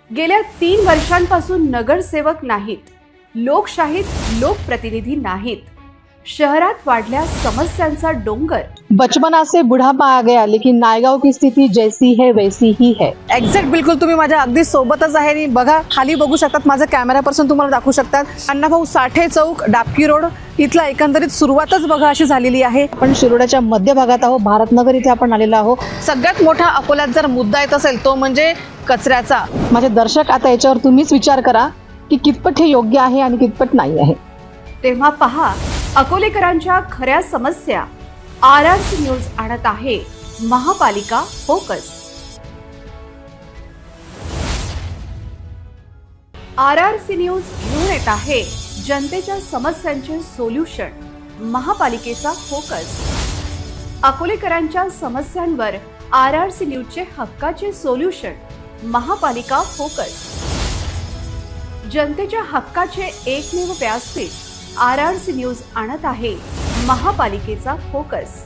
गेल्या 3 वर्षांपासून नगरसेवक नाहीत, लोकशाहीत लोकप्रतिनिधी नाहीत, शहरात वाढल्या समस्यांचा डोंगर। बचपना से बुढ़ापा आ गया, लेकिन नायगाव की स्थिति जैसी है वैसी ही है। एक्झॅक्ट बिलकुल तुम्ही माझ्या अगदी सोबतच आहे आणि बघा खाली बघू शकतात, माझा कॅमेरा पर्सन तुम्हाला दाखवू शकतात। अण्णाभाऊ साठे चौक, डाबकी रोड इथला एकंदरीत सुरुवातच बघा अशी झालेली आहे। आपण शिरोड्याच्या मध्य भागात आहोत, भारतनगर इथे आपण आलेलो आहोत। सगळ्यात मोठा अकोल्यात जर मुद्दा येत असेल तो म्हणजे कचऱ्याचा। माझे दर्शक आता याच्यावर तुम्हीच विचार करा की कितपत हे योग्य आहे आणि कितपत नाही आहे। तेव्हा पहा अकोलेकरांच्या खऱ्या समस्या। RRC न्यूज आणत आहे महापालिका फोकस। RRC न्यूज घेऊन येत आहे जनतेच्या समस्यांचे सोल्युशन, महापालिकेचा फोकस। अकोलेकरांच्या समस्यांवर RRC न्यूजचे हक्काचे सोल्युशन, महापालिका फोकस। जनतेच्या हक्काचे एकमेव व्यासपीठ RRC न्यूज आणत आहे महापालिकेचा फोकस।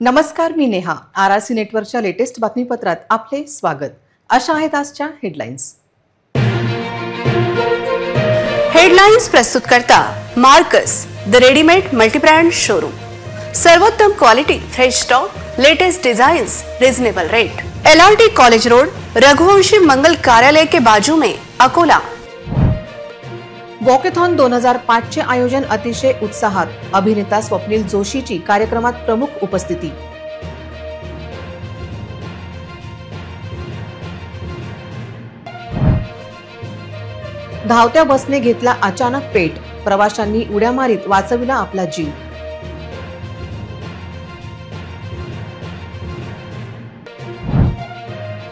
नमस्कार, मी नेहा। RRC नेटवर्कच्या लेटेस्ट बातमीपत्रात आपले स्वागत। अशा आहेत आजच्या हेडलाईन्स। हेडलाइन्स प्रस्तुत करता Marcus the readymade multibrand showroom. सर्वोत्तम quality, fresh stock, latest designs, reasonable rate. LRT college road, Raghuvanshi Mangal Karyalay के बाजू में, अकोला। वॉकेथॉन 2005 चे आयोजन अतिशय उत्साहात। अभिनेता स्वप्नील जोशीची कार्यक्रमात प्रमुख उपस्थिती। धावत्या बसने घेतला अचानक पेट, प्रवाशांनी उड्या मारीत वाचविला आपला जीव।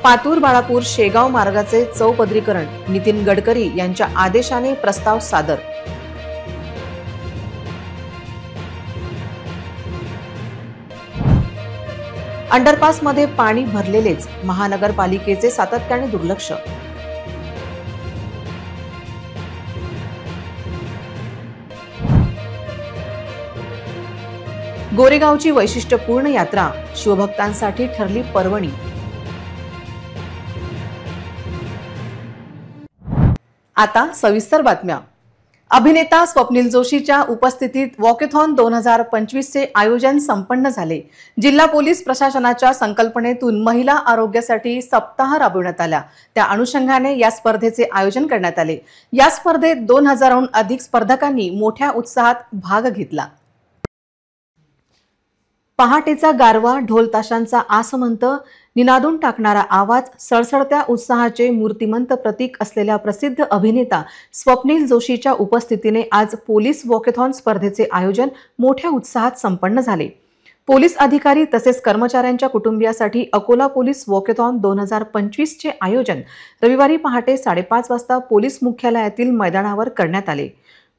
पातूर बाळापूर शेगाव मार्गाचे चौपदरीकरण, नितीन गडकरी यांच्या आदेशाने प्रस्ताव सादर। अंडरपास मध्ये पाणी भरलेलेच, महानगरपालिकेचे सातत्याने दुर्लक्ष। गोरेगावची वैशिष्ट्यपूर्ण यात्रा, शिवभक्तांसाठी ठरली पर्वणी। आता सविस्तर बातम्या। अभिनेता स्वप्नील जोशीच्या उपस्थितीत वॉकेथॉन 2025 चे आयोजन संपन्न झाले। जिल्हा पोलीस प्रशासनाच्या संकल्पनेतून महिला आरोग्यासाठी सप्ताह राबवण्यात आला। त्या अनुषंगाने या स्पर्धेचे आयोजन करण्यात आले। या स्पर्धेत 2000हून अधिक स्पर्धकांनी मोठ्या उत्साहात भाग घेतला। पहाटेचा गारवा, ढोल ताशांचा आसमंत, निनादून टाकणारा आवाज, सळसळत्या उत्साहाचे मूर्तिमंत प्रतीक असलेल्या प्रसिद्ध अभिनेता स्वप्नील जोशीच्या उपस्थितीने आज पोलीस वॉकेथॉन स्पर्धेचे आयोजन मोठ्या उत्साहात संपन्न झाले। पोलीस अधिकारी तसेच कर्मचाऱ्यांच्या कुटुंबियासाठी अकोला पोलीस वॉकेथॉन 2025 चे आयोजन रविवारी पहाटे 5:30 वाजता पोलीस मुख्यालयातील मैदानावर करण्यात आले।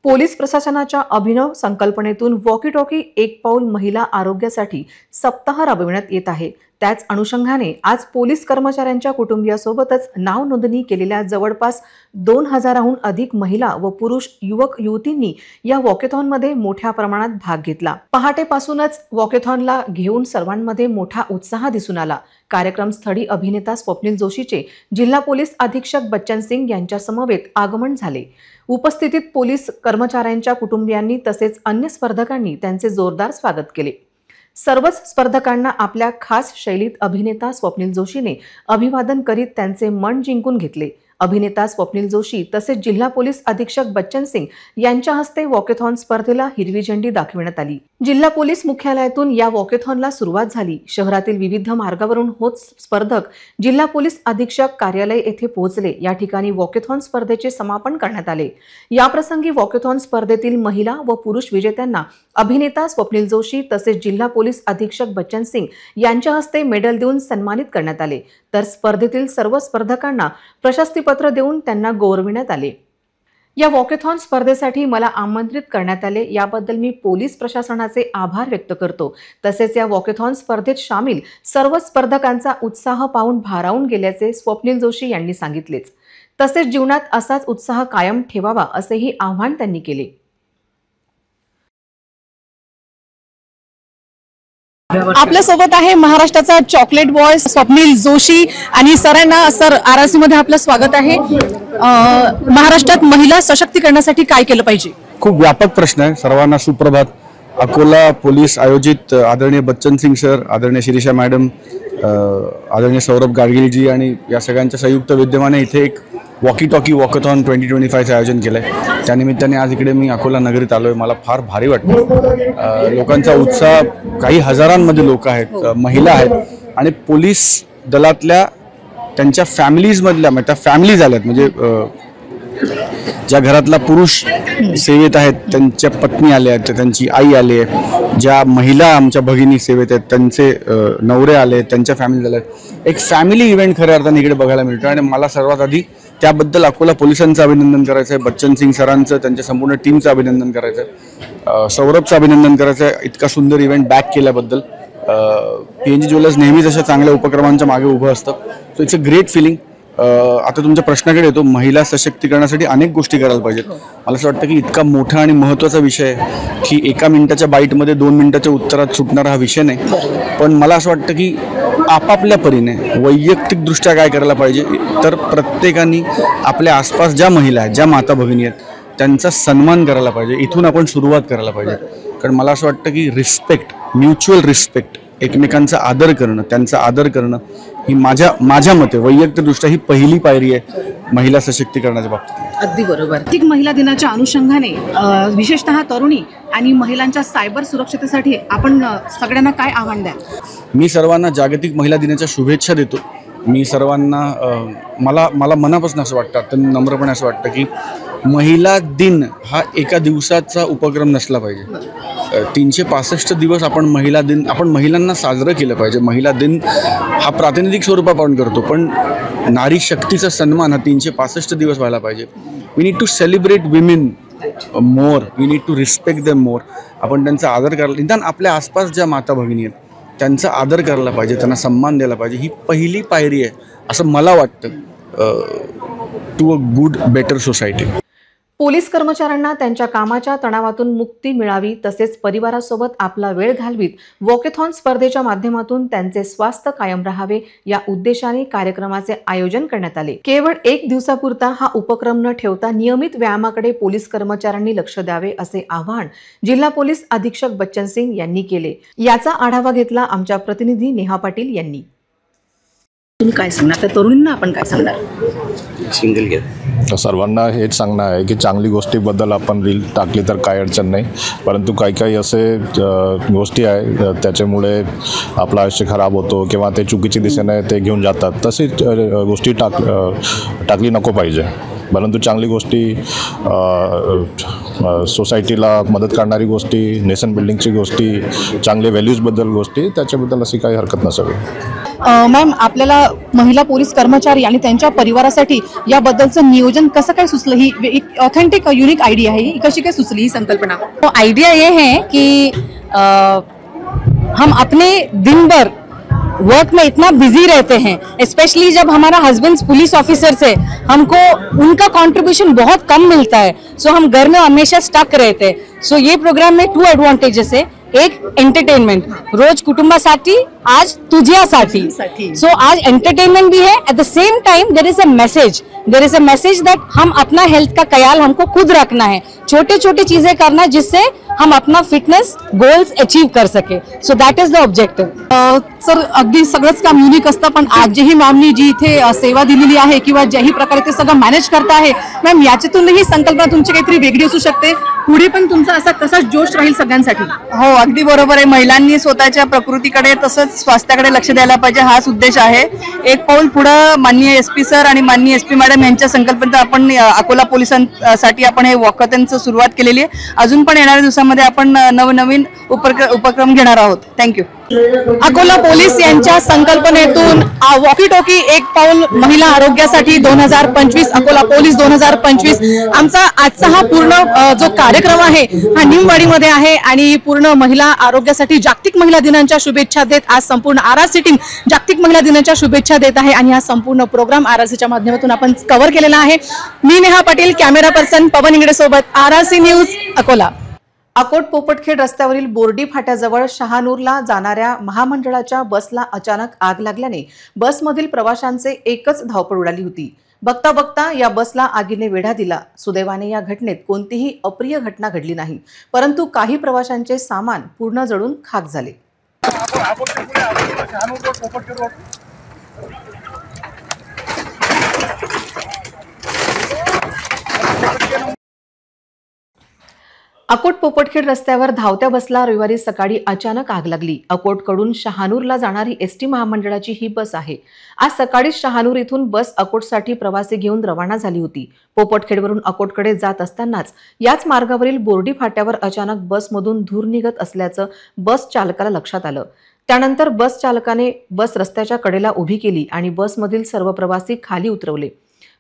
पोलीस प्रशासनाच्या अभिनव संकल्पनेतून वॉकी टॉकी एक पाऊल महिला आरोग्यासाठी सप्ताह राबविण्यात येत आहे। त्याच अनुषंगाने आज पोलीस कर्मचाऱ्यांच्या कुटुंबियासोबतच नाव नोंदणी केलेल्या जवळपास 2000हून अधिक महिला व पुरुष युवक युवतींनी या वॉकेथॉनमध्ये मोठ्या प्रमाणात भाग घेतला। पहाटेपासूनच वॉकेथॉनला घेऊन सर्वांमध्ये मोठा उत्साह दिसून आला। कार्यक्रमस्थळी अभिनेता स्वप्नील जोशीचे जिल्हा पोलीस अधीक्षक बच्चन सिंग यांच्या समवेत आगमन झाले। उपस्थितीत पोलीस कर्मचाऱ्यांच्या कुटुंबियांनी तसेच अन्य स्पर्धकांनी त्यांचे जोरदार स्वागत केले। सर्वच स्पर्धकांना आपल्या खास शैलीत अभिनेता स्वप्नील जोशीने अभिवादन करीत त्यांचे मन जिंकून घेतले। अभिनेता स्वप्नील जोशी तसेच जिल्हा पोलीस अधीक्षक बच्चन सिंग यांच्या हस्ते वॉकेथॉन स्पर्धेला हिरवी झेंडी दाखविण्यात आली। जिल्हा पोलीस मुख्यालयातून या वॉकेथॉनला सुरुवात झाली। शहरातील विविध मार्गावरून होत स्पर्धक जिल्हा पोलीस अधीक्षक कार्यालय येथे पोहोचले। या ठिकाणी वॉकेथॉन स्पर्धेचे समापन करण्यात आले। या प्रसंगी वॉकेथॉन स्पर्धेतील महिला व पुरुष विजेत्यांना अभिनेता स्वप्नील जोशी तसेच जिल्हा पोलीस अधीक्षक बच्चन सिंग यांच्या हस्ते मेडल देऊन सन्मानित करण्यात आले। तर स्पर्धेतील सर्व स्पर्धकांना प्रशस्तीपत्र देऊन त्यांना गौरविण्यात आले। या वॉकेथॉन स्पर्धेसाठी मला आमंत्रित करण्यात आले, याबद्दल मी पोलीस प्रशासनाचे आभार व्यक्त करतो. तसेच या वॉकेथॉन स्पर्धेत सामील सर्व स्पर्धकांचा उत्साह पाहून भारावून गेल्याचे स्वप्नील जोशी यांनी सांगितलेच. तसेच जीवनात असाच उत्साह कायम ठेवावा असेही आवाहन त्यांनी केले. आपल्या सोबत आहे महाराष्ट्राचा चॉकलेट बॉय स्वप्नील जोशी आणि सरांना सर आरआरसी मध्ये आपलं स्वागत आहे. महाराष्ट्रात महिला सशक्तीकरणासाठी काय केलं पाहिजे? खूप व्यापक प्रश्न आहे. सर्वांना सुप्रभात. अकोला पोलीस आयोजित आदरणीय बच्चन सिंग सर, आदरणीय शिरीषा मॅडम, आदरणीय सौरभ गाडगिलजी आणि या सगळ्यांच्या संयुक्त विद्यमाने इथे एक वॉकी टॉकी वॉकथॉन 2025चं आयोजन केलं आहे. त्यानिमित्ताने आज इकडे मी अकोला नगरीत आलो आहे. मला फार भारी वाटतं. लोकांचा उत्साह, काही हजारांमध्ये लोक आहेत, महिला आहेत आणि पोलीस दलातल्या त्यांच्या फॅमिलीजमधल्या, त्या फॅमिलीज आल्यात, म्हणजे ज्या घरातला पुरुष सेवेत आहेत त्यांच्या पत्नी आल्या आहेत, त्यांची आई आली आहे, ज्या महिला आमच्या भगिनी सेवेत आहेत त्यांचे नवरे आले, त्यांच्या फॅमिली झाल्या. एक फॅमिली इव्हेंट खऱ्या अर्थाने इकडे बघायला मिळतो आणि मला सर्वात आधी त्याबद्दल अकोला पोलिसांचं अभिनंदन करायचं आहे, बच्चन सिंग सरांचं, त्यांच्या संपूर्ण टीमचं अभिनंदन करायचं आहे, सौरभचं अभिनंदन करायचं आहे इतका सुंदर इव्हेंट बॅक केल्याबद्दल. PNG ज्वेलर्स नेहमीच अशा चांगल्या उपक्रमांच्या मागे उभं असतं. So it's a great feeling. आता तुमच्या प्रश्नाकडे येतो. महिला सशक्तीकरणासाठी अनेक गोष्टी करायला पाहिजेत. मला असं वाटतं की इतका मोठा आणि महत्त्वाचा विषय आहे की 1 मिनिटाच्या बाईटमध्ये 2 मिनिटाच्या उत्तरात सुटणारा हा विषय नाही. पण मला असं वाटतं की आपापल्या परीने वैयक्तिकदृष्ट्या काय करायला पाहिजे, तर प्रत्येकाने आपल्या आसपास ज्या महिला आहेत, ज्या माता भगिनी आहेत, त्यांचा सन्मान करायला पाहिजे. इथून आपण सुरुवात करायला पाहिजे. कारण मला असं वाटतं की रिस्पेक्ट, म्युच्युअल रिस्पेक्ट, एकमेकांचा आदर करणं, त्यांचा आदर करणं ही माझ्या मते वैयक्तिकदृष्ट्या ही पहिली पायरी आहे महिला सशक्तीकरणाच्या बाबतीत. अगदी बरोबर. जागतिक महिला दिनाच्या अनुषंगाने विशेषतः तरुणी आणि महिलांच्या सायबर सुरक्षतेसाठी आपण सगळ्यांना काय आव्हान द्याल? मी सर्वांना जागतिक महिला दिनाच्या शुभेच्छा देतो. मी सर्वांना मला मनापासून असं वाटतं, अत्यंत नम्रपणे असं वाटतं की महिला दिन हा एका दिवसाचा उपक्रम नसला पाहिजे. 365 दिवस आपण महिलांना साजरं केलं पाहिजे. महिला दिन हा प्रातिनिधिक स्वरूप आपण करतो, पण नारी शक्तीचा सन्मान हा 365 दिवस व्हायला पाहिजे. We need to celebrate women more, we need to respect them more. आपण त्यांचा आदर करायला, निदान आपल्या आसपास ज्या माता भगिनी आहेत त्यांचा आदर करायला पाहिजे, त्यांना सन्मान द्यायला पाहिजे. ही पहिली पायरी आहे असं मला वाटतं to a good better society. Police कर्मचाऱ्यांना त्यांच्या कामाच्या तणावातून मुक्ती मिळावी, तसेच परिवारासोबत आपला वेळ घालवीत वॉकेथॉन स्पर्धेच्या माध्यमातून त्यांचे स्वास्थ्य कायम राहावे या उद्देशाने कार्यक्रमाचे आयोजन करण्यात आले. केवळ 1 दिवसापुरता हा उपक्रम न ठेवता नियमित व्यायामाकडे पोलीस कर्मचाऱ्यांनी लक्ष द्यावे असे आवाहन जिल्हा पोलीस अधीक्षक बच्चन सिंग यांनी केले. याचा आढावा घेतला आमच्या प्रतिनिधी नेहा पाटील यांनी. तुम्ही काय सांगणार त्या तरुणींना? आपण काय सांगणार? सिंगल घ्या. सर्वांना हेच सांगणं आहे की चांगली गोष्टीबद्दल आपण रील टाकली तर काही अडचण नाही, परंतु काही असे गोष्टी आहे त्याच्यामुळे आपलं आयुष्य खराब होतो किंवा ते चुकीच्या दिशेने ते घेऊन जातात. तसेच गोष्टी टाकली नको पाहिजे. परंतु चांगली गोष्टी, सोसायटीला मदत करणारी गोष्टी, नेशन बिल्डिंगची गोष्टी, चांगले व्हॅल्यूजबद्दल गोष्टी, त्याच्याबद्दल अशी काही हरकत नसावी. मॅम, आपल्याला महिला पोलीस कर्मचारी आणि त्यांच्या परिवारासाठी याबद्दलचं नियोजन कसं काय सुचलं? ही एक ऑथेंटिक युनिक आयडिया आहे. ही कशी काय सुचली ही संकल्पना? तो आइडिया ये है कि हम अपने दिन भर वर्क में इतना बिजी रहते हैं, स्पेशली जब हमारा हस्बैंड पुलिस ऑफिसर से हमको उनका कंट्रीब्यूशन बहुत कम मिलता है, सो हम घर में हमेशा स्टक रहते हैं. सो ये प्रोग्राम में 2 एडवांटेजेस है. एक एंटरटेनमेंट, रोज कुटुंबासाठी, आज तुझ्यासाठी. सो आज एंटरटेनमेंट भी है, at the same time there is a message that हम अपना हेल्थ का ख्याल हमको खुद रखना है. छोटे छोटे चीजें करना जिससे हम अपना फिटनेस गोल्स अचीव कर सके. So that is the objective. Sir, अगदी सगळंच काम युनिक असतं, पण आजही मॅमनी जी इथे सेवा दिलेली आहे किंवा ज्याही प्रकारे ते सगळं मॅनेज करता आहे, मॅम याच्यातूनही संकल्पना तुमची काहीतरी वेगळी असू शकते. पुढे पण तुमचा असा कसा जोश राहील सगळ्यांसाठी? हो, अगदी बरोबर आहे. महिलांनी स्वतःच्या प्रकृतीकडे तसंच स्वास्थ्याकडे लक्ष द्यायला पाहिजे, हाच उद्देश आहे. एक पाऊल पुढे माननीय SP सर आणि माननीय SP मॅडम यांच्या संकल्पनेत आपण अकोला पोलिसांसाठी आपण हे वॉकथॉनचं सुरुवात केलेली आहे. अजून पण येणाऱ्या दिवसामध्ये आपण नवनवीन उपक्रम घेणार आहोत. थँक्यू. अकोला पोलीस यांच्या संकल्पनेतून वॉकी टॉकी एक पाऊल महिला आरोग्यासाठी 2025 अकोला पोलीस 2025 आमचा आजचा हा पूर्ण जो कार्यक्रम आहे हा निमवाडीमध्ये आहे आणि पूर्ण महिला आरोग्यासाठी जागतिक महिला दिनाच्या शुभेच्छा देत आज संपूर्ण आरआरसी टीम जागतिक महिला दिनाच्या शुभेच्छा देत आहे आणि हा संपूर्ण प्रोग्राम आरआरसीच्या माध्यमातून आपण कव्हर केलेला आहे। मी नेहा पाटील, कॅमेरा पर्सन पवन इंगडे सोबत, आरआरसी न्यूज अकोला। अकोट पोपटखेड रस्त्यावरील बोर्डी फाट्याजवळ शहानूरला जाणाऱ्या महामंडळाच्या बसला अचानक आग लागल्याने बसमधील प्रवाशांचे एकच धावपळ उडाली होती। बघता बघता या बसला आगीने वेढा दिला। सुदैवाने या घटनेत कोणतीही अप्रिय घटना घडली नाही, परंतु काही प्रवाशांचे सामान पूर्ण जळून खाक झाले। अकोट पोपटखेड रस्त्यावर धावत्या बसला रविवारी सकाळी अचानक आग लागली। अकोटकडून शहानूरला जाणारी एसटी महामंडळाची ही बस आहे। आज सकाळी शहानूर इथून बस अकोटसाठी प्रवासी घेऊन रवाना झाली होती। पोपटखेडवरून अकोटकडे जात असतानाच याच मार्गावरील बोर्डी फाट्यावर अचानक बसमधून धूर निघत असल्याचं बस चालकाला लक्षात आलं। त्यानंतर बस चालकाने बस रस्त्याच्या कडेला उभी केली आणि बसमधील सर्व प्रवासी खाली उतरवले।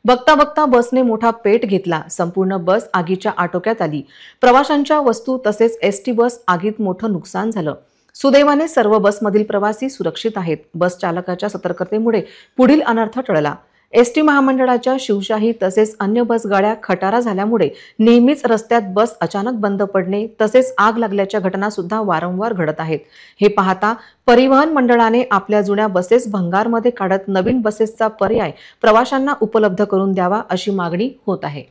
बघता बघता बसने मोठा पेट घेतला। संपूर्ण बस आगीच्या आटोक्यात आली। प्रवाशांच्या वस्तू तसेच एसटी बस आगीत मोठं नुकसान झालं। सुदैवाने सर्व बसमधील प्रवासी सुरक्षित आहेत। बस चालकाच्या सतर्कतेमुळे पुढील अनर्थ टळला। एसटी महामंडळाच्या शिवशाही तसेच अन्य बस गाड्या खटारा झाल्यामुळे नेहमीच रस्त्यात बस अचानक बंद पडणे तसेच आग लागल्याच्या घटना सुद्धा वारंवार घडत आहेत। हे पाहता परिवहन मंडळाने आपल्या जुन्या बसेस भंगारमध्ये काढत नवीन बसेसचा पर्याय प्रवाशांना उपलब्ध करून द्यावा अशी मागणी होत आहे।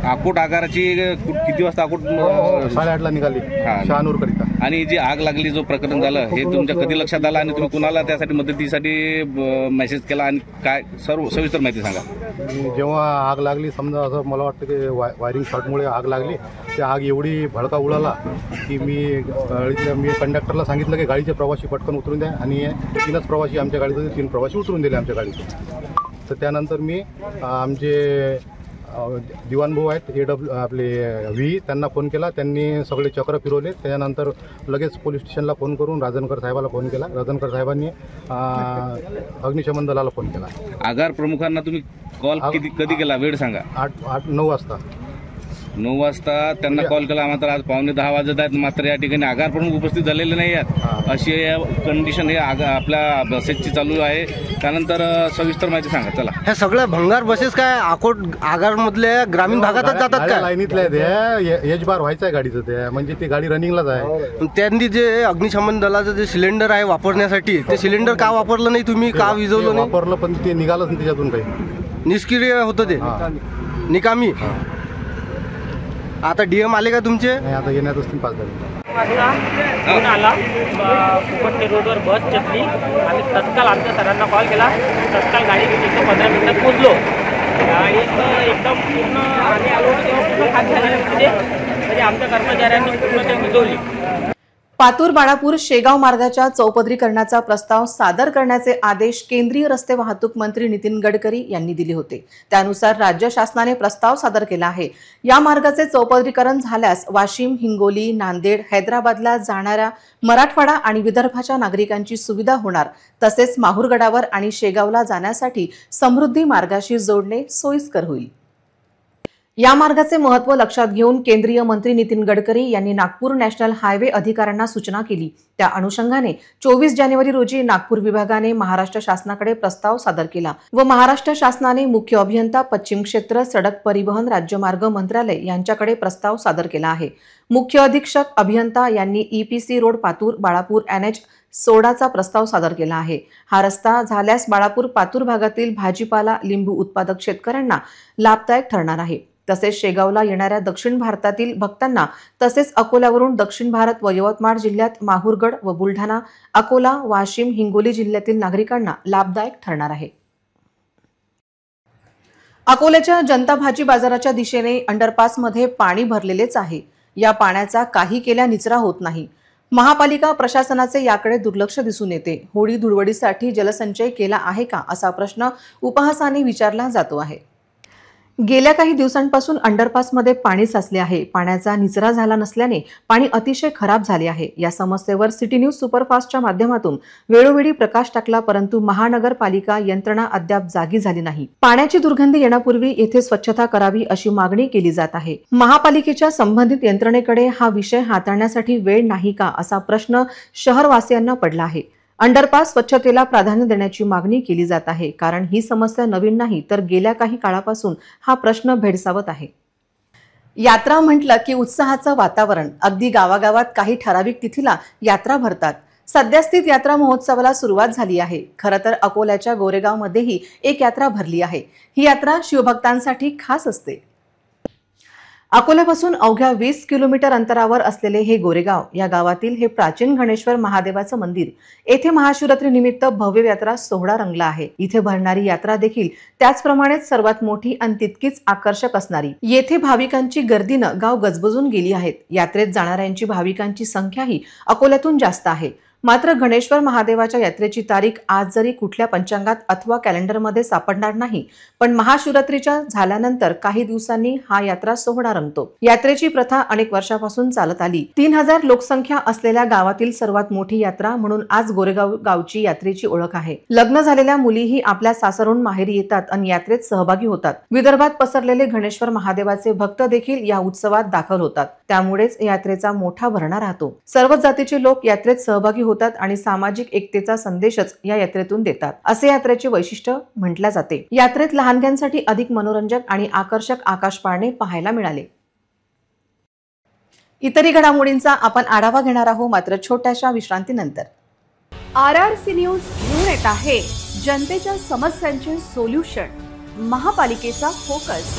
अकोट आगाराची किती वाजता अकोट 8:30ला निघाली शहानूर करिता आणि जी आग लागली जो प्रकरण झालं हे तुमच्या कधी लक्षात आलं आणि तुम्ही कुणाला त्यासाठी मदतीसाठी मेसेज केला आणि काय सर्व सविस्तर माहिती सांगा। जेव्हा आग लागली समजा असं मला वाटतं की वायरिंग शॉर्टमुळे आग लागली। त्या आग एवढी भडका उडाला की मी कंडक्टरला सांगितलं की गाडीचे प्रवासी पटकन उतरून द्या आणि 3च प्रवासी आमच्या गाडीत होते, 3 प्रवासी उतरून दिले आमच्या गाडीतून। तर त्यानंतर मी आमचे दिवाण भाऊ आहेत आपले व्ही त्यांना फोन केला। त्यांनी सगळे चक्र फिरवले। त्यानंतर लगेच पोलीस स्टेशनला फोन करून राजनकर साहेबाला फोन केला। राजनकर साहेबांनी अग्निशमन दलाला फोन केला। आगार प्रमुखांना तुम्ही कॉल कधी केला, वेळ सांगा। 9 वाजता 9 वाजता त्यांना कॉल केला। मात्र आज 9:45 वाजत आहेत, मात्र या ठिकाणी आगार प्रमुख उपस्थित झालेले नाही आहेत। अशी कंडिशन हे आपल्या बसेसची चालू आहे। त्यानंतर सविस्तर माहिती सांगा चला। ह्या सगळ्या भंगार बसेस काय अकोट आगार मधल्या ग्रामीण भागातच जातात का? लाईनीतल्या ते एच बार व्हायचं आहे गाडीचं, ते म्हणजे ती गाडी रनिंगलाच आहे। त्यांनी जे अग्निशमन दलाचं जे सिलेंडर आहे वापरण्यासाठी ते सिलेंडर का वापरलं नाही तुम्ही? का विजवलं नाही? वापरलं पण ते निघालंच नाही त्याच्यातून, काही निष्क्रिय होतं ते निकामी। आता डीएम आले का तुमचे? नाही, आता येण्यात असतील 5 वाजता फोन आला पोपटखेड रोडवर बस चकली। आम्ही तत्काळ आमच्या सरांना कॉल केला। तत्काळ गाडी घेऊन 15 मिनिटात पोहोचलो। गाडीत एकदम पूर्ण आम्ही आलो तेव्हा पूर्ण खाक झाल्यामध्ये आमच्या कर्मचाऱ्यांनी पूर्ण ते विजवली। पातूर बाळापूर शेगाव मार्गाच्या चौपदरीकरणाचा प्रस्ताव सादर करण्याचे आदेश केंद्रीय रस्ते वाहतूक मंत्री नितीन गडकरी यांनी दिले होते। त्यानुसार राज्य शासनाने प्रस्ताव सादर केला आहे। या मार्गाचे चौपदरीकरण झाल्यास वाशिम, हिंगोली, नांदेड, हैदराबादला जाणाऱ्या मराठवाडा आणि विदर्भाच्या नागरिकांची सुविधा होणार, तसेच माहूरगडावर आणि शेगावला जाण्यासाठी समृद्धी मार्गाशी जोडणे सोयीस्कर होईल। या मार्गाचे महत्त्व लक्षात घेऊन केंद्रीय मंत्री नितीन गडकरी यांनी नागपूर नॅशनल हायवे अधिकाऱ्यांना सूचना केली। त्या अनुषंगाने 24 जानेवारी रोजी नागपूर विभागाने महाराष्ट्र शासनाकडे प्रस्ताव सादर केला व महाराष्ट्र शासनाने मुख्य अभियंता पश्चिम क्षेत्र सडक परिवहन राज्यमार्ग मंत्रालय यांच्याकडे प्रस्ताव सादर केला आहे। मुख्य अधीक्षक अभियंता यांनी EPC road Patur Balapur NH 16चा प्रस्ताव सादर केला आहे। हा रस्ता झाल्यास बाळापूर पातूर भागातील भाजीपाला लिंबू उत्पादक शेतकऱ्यांना लाभदायक ठरणार आहे। तसेच शेगावला येणाऱ्या दक्षिण भारतातील भक्तांना तसेच अकोल्यावरून दक्षिण भारत व यवतमाळ जिल्ह्यात माहूरगड व बुलढाणा, अकोला, वाशिम, हिंगोली जिल्ह्यातील नागरिकांना लाभदायक ठरणार आहे। अकोल्याच्या जनता भाजी बाजाराच्या दिशेने अंडरपासमध्ये पाणी भरलेलेच आहे। या पाण्याचा काही केल्या निचरा होत नाही। महापालिका प्रशासनाचे याकडे दुर्लक्ष दिसून येते। होळी धुळवडीसाठी जलसंचय केला आहे का असा प्रश्न उपहासाने विचारला जातो आहे। गेल्या काही दिवसांपासून अंडरपासमध्ये पाणी साचले आहे. पाण्याचा निचरा झाला नसल्याने पाणी अतिशय खराब झाले आहे. या समस्येवर सिटी न्यूज सुपरफास्टच्या माध्यमातून वेळोवेळी प्रकाश टाकला, परंतु महानगरपालिका यंत्रणा अद्याप जागी झाली नाही. पाण्याची दुर्गंधी येण्यापूर्वी येथे स्वच्छता करावी अशी मागणी केली जात आहे. महापालिकेच्या संबंधित यंत्रणेकडे हा विषय हाताळण्यासाठी वेळ नाही का असा प्रश्न शहरवासियांना पडला आहे. अंडरपास स्वच्छतेला प्राधान्य देण्याची मागणी केली जात आहे, कारण ही समस्या नवीन नाही तर गेल्या काही काळापासून हा प्रश्न भेडसावत आहे. यात्रा म्हटलं की उत्साहाचं वातावरण. अगदी गावागावात काही ठराविक तिथीला यात्रा भरतात. सद्यस्थित यात्रा महोत्सवाला सुरुवात झाली आहे. खरं तर अकोल्याच्या गोरेगावमध्येही एक यात्रा भरली आहे. ही यात्रा शिवभक्तांसाठी खास असते. अकोल्यापासून अवघ्या 20 किलोमीटर अंतरावर असलेले हे गोरेगाव, या गावातील हे प्राचीन गणेश्वर महादेवाचं मंदिर. येथे महाशिवरात्री निमित्त भव्य यात्रा सोहळा रंगला आहे. इथे भरणारी यात्रा देखील त्याचप्रमाणे सर्वात मोठी आणि तितकीच आकर्षक असणारी. येथे भाविकांची गर्दीनं गाव गजबजून गेली आहेत. यात्रेत जाणाऱ्यांची भाविकांची संख्याही अकोल्यातून जास्त आहे. मात्र गणेश्वर महादेवाच्या यात्रेची तारीख आज जरी कुठल्या पंचांगात अथवा कॅलेंडरमध्ये सापडणार नाही, पण महाशिवरात्रीच्या झाल्यानंतर काही दिवसांनी हा यात्रा सोहळा रंगतो. यात्रेची प्रथा अनेक वर्षापासून चालत आली. 3000 लोकसंख्या असलेल्या गावातील सर्वात मोठी यात्रा म्हणून आज गोरेगाव गावची यात्रेची ओळख आहे. लग्न झालेल्या मुलीही आपल्या सासरहून माहेरी येतात आणि यात्रेत सहभागी होतात. विदर्भात पसरलेले गणेश्वर महादेवाचे भक्त देखील या उत्सवात दाखल होतात. त्यामुळेच यात्रेचा मोठा भरणा राहतो. सर्व जातीचे लोक यात्रेत सहभागी होतात आणि सामाजिक एकतेचा संदेशच या यात्रेतून देतात, असे यात्रेचे वैशिष्ट्य म्हटले जाते. यात्रेत लहानग्यांसाठी अधिक मनोरंजक आणि आकर्षक आकाश पाळणे पाहायला मिळाले. इतरही घडामोडींचा आपण आढावा घेणार आहोत, मात्र छोट्याशा विश्रांतीनंतर. RRC न्यूज घेऊन येत आहे जनतेच्या समस्यांचे सोल्युशन. महापालिकेचा फोकस.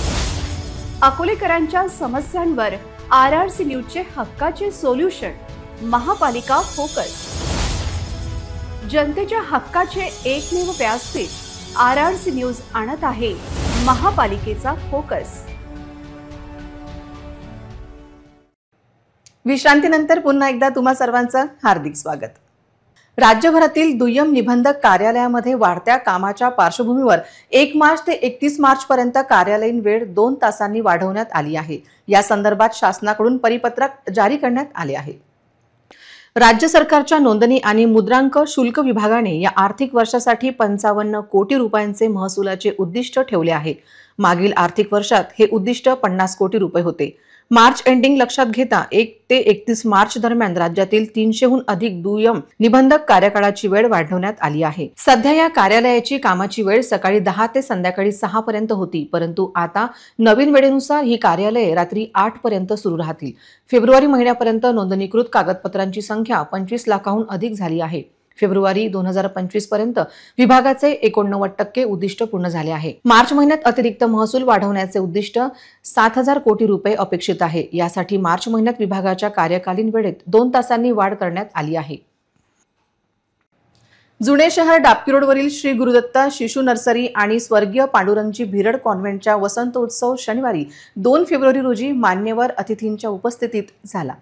अकोलेकरांच्या समस्यांवर RRC न्यूजचे हक्काचे सोल्युशन. महापालिका फोकस. जनतेच्या हक्काचे एकमेव व्यासपीठ RRC न्यूज आणत आहे महापालिकेचा फोकस. विश्रांतीनंतर पुन्हा एकदा तुम्हा सर्वांचं हार्दिक स्वागत. राज्यभरातील दुय्यम निबंधक कार्यालयामध्ये वाढत्या कामाच्या पार्श्वभूमीवर 1 मार्च ते 31 मार्च पर्यंत कार्यालयीन वेळ 2 तासांनी वाढवण्यात आली आहे. या संदर्भात शासनाकडून परिपत्रक जारी करण्यात आले आहे. राज्य सरकारच्या नोंदणी आणि मुद्रांक शुल्क विभागाने या आर्थिक वर्षासाठी 55 कोटी रुपयांचे महसुलाचे उद्दिष्ट ठेवले आहे. मागील आर्थिक वर्षात हे उद्दिष्ट 50 कोटी रुपये होते. मार्च एंडिंग लक्षात घेता 1 ते 31 मार्च दरम्यान राज्यातील 300हून अधिक दुय्यम निबंधक कार्यकाळाची वेळ वाढवण्यात आली आहे. सध्या या कार्यालयाची कामाची वेळ सकाळी 10 ते संध्याकाळी 6 पर्यंत होती, परंतु आता नवीन वेळेनुसार ही कार्यालये रात्री 8 पर्यंत सुरू राहतील. फेब्रुवारी महिन्यापर्यंत नोंदणीकृत कागदपत्रांची संख्या 25 लाखाहून अधिक झाली आहे. फेब्रुवारी 2025 पर्यंत विभागाचे 89% उद्दिष्ट पूर्ण झाले आहे. मार्च महिन्यात अतिरिक्त महसूल वाढवण्याचे उद्दिष्ट 7000 कोटी रुपये अपेक्षित आहे. यासाठी मार्च महिन्यात विभागाच्या कार्यकालीन वेळेत 2 तासांनी वाढ करण्यात आली आहे. जुने शहर डाबकी रोडवरील श्री गुरुदत्त शिशु नर्सरी आणि स्वर्गीय पांडुरंगजी भिरड कॉन्व्हेंटच्या वसंत उत्सव शनिवारी 2 फेब्रुवारी रोजी मान्यवर अतिथींच्या उपस्थितीत झाला.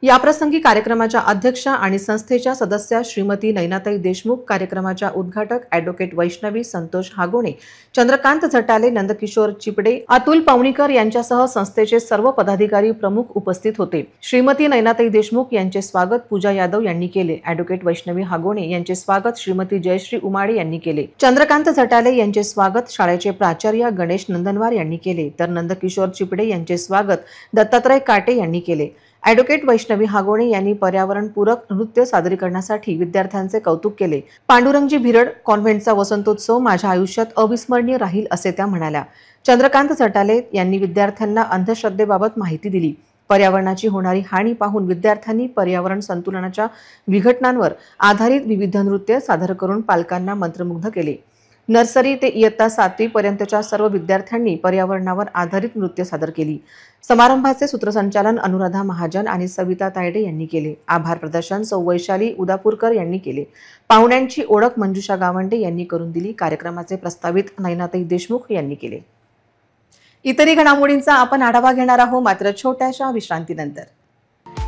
याप्रसंगी कार्यक्रमाच्या अध्यक्षा आणि संस्थेच्या सदस्या श्रीमती नैनाताई देशमुख, कार्यक्रमाच्या उद्घाटक ॲडव्होकेट वैष्णवी संतोष हागोणे, चंद्रकांत झटाले, नंदकिशोर चिपडे, अतुल पवणीकर यांच्यासह संस्थेचे सर्व पदाधिकारी प्रमुख उपस्थित होते. श्रीमती नैनाताई देशमुख यांचे स्वागत पूजा यादव यांनी केले. ॲडव्होकेट वैष्णवी हागोणे यांचे स्वागत श्रीमती जयश्री उमाडे यांनी केले. चंद्रकांत झटाले यांचे स्वागत शाळेचे प्राचार्य गणेश नंदनवार यांनी केले, तर नंदकिशोर चिपडे यांचे स्वागत दत्तात्रय काटे यांनी केले. ॲडव्होकेट वैष्णवी हागोणे यांनी पर्यावरणपूरक नृत्य सादरीकरणासाठी विद्यार्थ्यांचे कौतुक केले. पांडुरंगजी भिरड कॉन्व्हेंटचा वसंतोत्सव माझ्या आयुष्यात अविस्मरणीय राहील असे त्या म्हणाल्या. चंद्रकांत झटाले यांनी विद्यार्थ्यांना अंधश्रद्धेबाबत माहिती दिली. पर्यावरणाची होणारी हानी पाहून विद्यार्थ्यांनी पर्यावरण संतुलनाच्या विघटनांवर आधारित विविध नृत्य सादर करून पालकांना मंत्रमुग्ध केले. नर्सरी ते इयत्ता 7वी पर्यंतच्या सर्व विद्यार्थ्यांनी पर्यावरणावर आधारित नृत्य सादर केली. समारंभाचे सूत्रसंचालन अनुराधा महाजन आणि सविता तायडे यांनी केले. आभार प्रदर्शन सौ वैशाली उदापूरकर यांनी केले. पाहुण्यांची ओळख मंजुषा गावंडे यांनी करून दिली. कार्यक्रमाचे प्रस्तावित नैनाताई देशमुख यांनी केले. इतरही घडामोडींचा आपण आढावा घेणार आहोत, मात्र छोट्याशा विश्रांतीनंतर.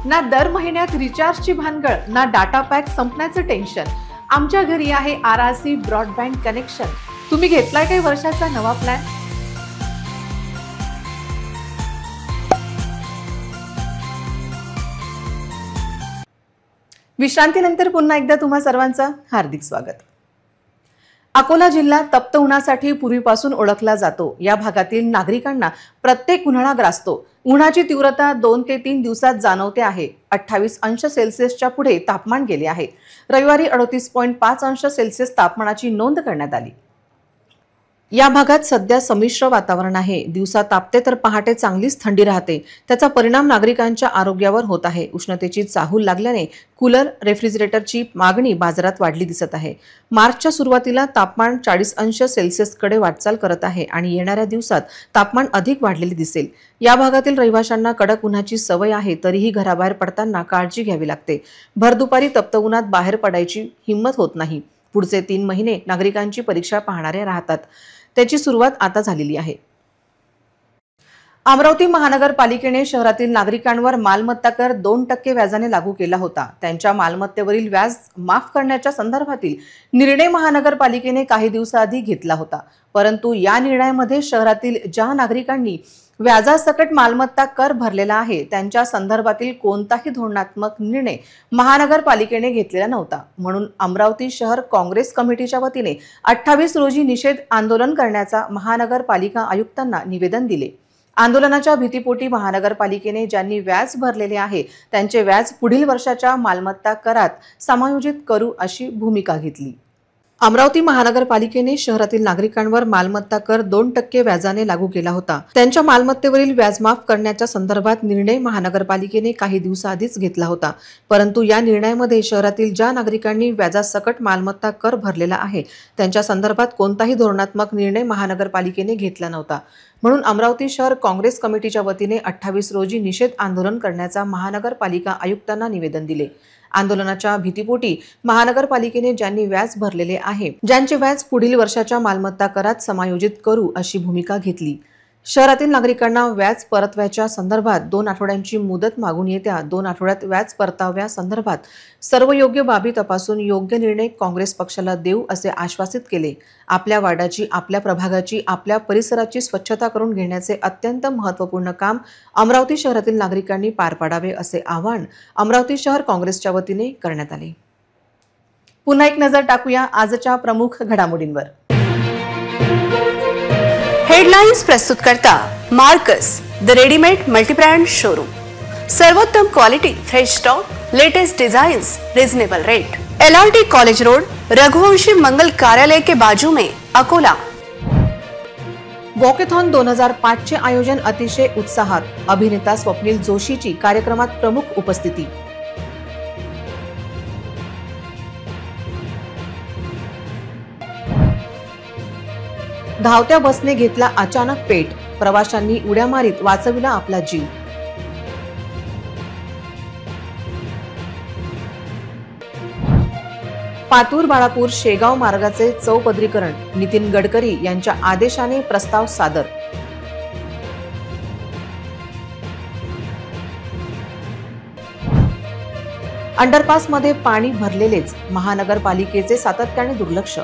ना दर महिन्यात रिचार्जची भानगड, ना डाटा पॅक संपण्याचं टेन्शन. आमच्या घरी आहे RRC ब्रॉडबँड कनेक्शन. तुम्ही घेतलाय काही वर्षाचा नवा प्लॅन? विश्रांतीनंतर पुन्हा एकदा तुम्हा सर्वांचं हार्दिक स्वागत। अकोला जिल्हा तप्त उन्हासाठी पूर्वीपासून ओळखला जातो। या भागातील नागरिकांना प्रत्येक उन्हाळा ग्रासतो। उन्हाची तीव्रता 2 ते 3 दिवसात जाणवते आहे। 28 अंश सेल्सिअसच्या पुढे तापमान गेले आहे। रविवारी 38.5 अंश सेल्सिअस तापमानाची नोंद करण्यात आली। या भागात सध्या संमिश्र वातावरण आहे। दिवसा तापते तर पहाटे चांगलीच थंडी राहते। त्याचा परिणाम नागरिकांच्या आरोग्यावर होत आहे। उष्णतेची चाहूल लागल्याने कूलर, रेफ्रिजरेटरची मागणी बाजारात वाढली दिसत आहे। मार्चच्या सुरुवातीला तापमान 40 अंश सेल्सिअसकडे वाटचाल करत आहे आणि येणाऱ्या दिवसात तापमान अधिक वाढलेले दिसेल। या भागातील रहिवाशांना कडक उन्हाची सवय आहे, तरीही घराबाहेर पडताना काळजी घ्यावी लागते। भर दुपारी तप्त उन्हात बाहेर पडायची हिंमत होत नाही। पुढचे 3 महिने नागरिकांची परीक्षा पाहणारे राहतात। त्याची सुरुवात आता झालेली आहे। अमरावती महानगरपालिकेने शहरातील नागरिकांवर मालमत्ता कर 2% व्याजाने लागू केला होता। त्यांच्या मालमत्तेवरील व्याज माफ करण्याच्या संदर्भातील निर्णय महानगरपालिकेने काही दिवसाआधी घेतला होता। परंतु या निर्णयामध्ये शहरातील ज्या नागरिकांनी व्याजासकट मालमत्ता कर भरलेला आहे त्यांच्या संदर्भातील कोणताही धोरणात्मक निर्णय महानगरपालिकेने घेतलेला नव्हता। म्हणून अमरावती शहर काँग्रेस कमिटीच्या वतीने 28 रोजी निषेध आंदोलन करण्याचा महानगरपालिका आयुक्तांना निवेदन दिले। आंदोलनाच्या भीतीपोटी महानगरपालिकेने ज्यांनी व्याज भरलेले आहे त्यांचे व्याज पुढील वर्षाच्या मालमत्ता करात समायोजित करू अशी भूमिका घेतली। अमरावती महानगरपालिकेने शहरातील नागरिकांवर मालमत्ता कर 2% व्याजाने लागू केला होता। त्यांच्या मालमत्तेवरील व्याज माफ करण्याच्या संदर्भात निर्णय महानगरपालिकेने काही दिवसाआधीच घेतला होता। परंतु या निर्णयामध्ये शहरातील ज्या नागरिकांनी व्याजासकट मालमत्ता कर भरलेला आहे त्यांच्या संदर्भात कोणताही धोरणात्मक निर्णय महानगरपालिकेने घेतला नव्हता। म्हणून अमरावती शहर काँग्रेस कमिटीच्या वतीने 28 रोजी निषेध आंदोलन करण्याचा महानगरपालिका आयुक्तांना निवेदन दिले। आंदोलनाच्या भीतीपोटी महानगरपालिकेने ज्यांनी व्याज भरलेले आहे ज्यांचे व्याज पुढील वर्षाच्या मालमत्ता करात समायोजित करू अशी भूमिका घेतली। शहरातील नागरिकांना व्याज परतव्याच्या संदर्भात 2 आठवड्यांची मुदत मागून येत्या 2 आठवड्यात व्याज परताव्या संदर्भात सर्व योग्य बाबी तपासून योग्य निर्णय काँग्रेस पक्षाला देऊ असे आश्वासित केले। आपल्या वार्डाची, आपल्या प्रभागाची, आपल्या परिसराची स्वच्छता करून घेण्याचे अत्यंत महत्त्वपूर्ण काम अमरावती शहरातील नागरिकांनी पार पाडावे असे आवाहन अमरावती शहर काँग्रेसच्या वतीने करण्यात आले। पुन्हा एक नजर टाकूया आजच्या प्रमुख घडामोडींवर। हेडलाइन्स प्रस्तुत करता Marcus the readymade multibrand showroom. सर्वोत्तम quality, fresh stock, latest designs, reasonable rate. LRT college road, Raghuvanshi Mangal Karyalay के बाजू में, अकोला। वॉकेथॉन 2005 चे आयोजन अतिशय उत्साहात। अभिनेता स्वप्नील जोशीची कार्यक्रमात प्रमुख उपस्थिती। धावत्या बसने घेतला अचानक पेट, प्रवाशांनी उड्या मारीत वाचविला आपला जीव। पातूर बाळापूर शेगाव मार्गाचे चौपदरीकरण, नितीन गडकरी यांच्या आदेशाने प्रस्ताव सादर। अंडरपासमध्ये पाणी भरलेलेच, महानगरपालिकेचे सातत्याने दुर्लक्ष।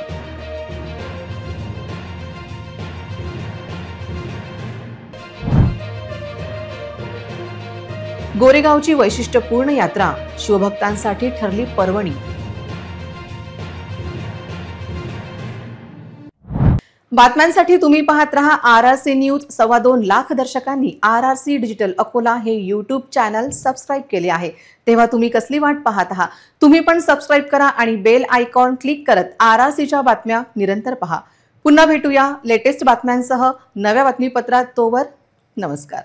गोरेगावची वैशिष्ट्यपूर्ण यात्रा शिवभक्तांसाठी ठरली पर्वणी। बातम्यांसाठी तुम्ही पाहत रहा RRC न्यूज। 2.25 लाख दर्शकांनी RRC डिजिटल अकोला हे YouTube चॅनल सबस्क्राईब केले आहे। तेव्हा तुम्ही कसली वाट पाहत आहात? तुम्ही पण सबस्क्राईब करा आणि बेल आयकॉन क्लिक करत RRCच्या बातम्या निरंतर पहा। पुन्हा भेटूया लेटेस्ट बातम्यांसह नव्या बातमीपत्रात। तोवर नमस्कार।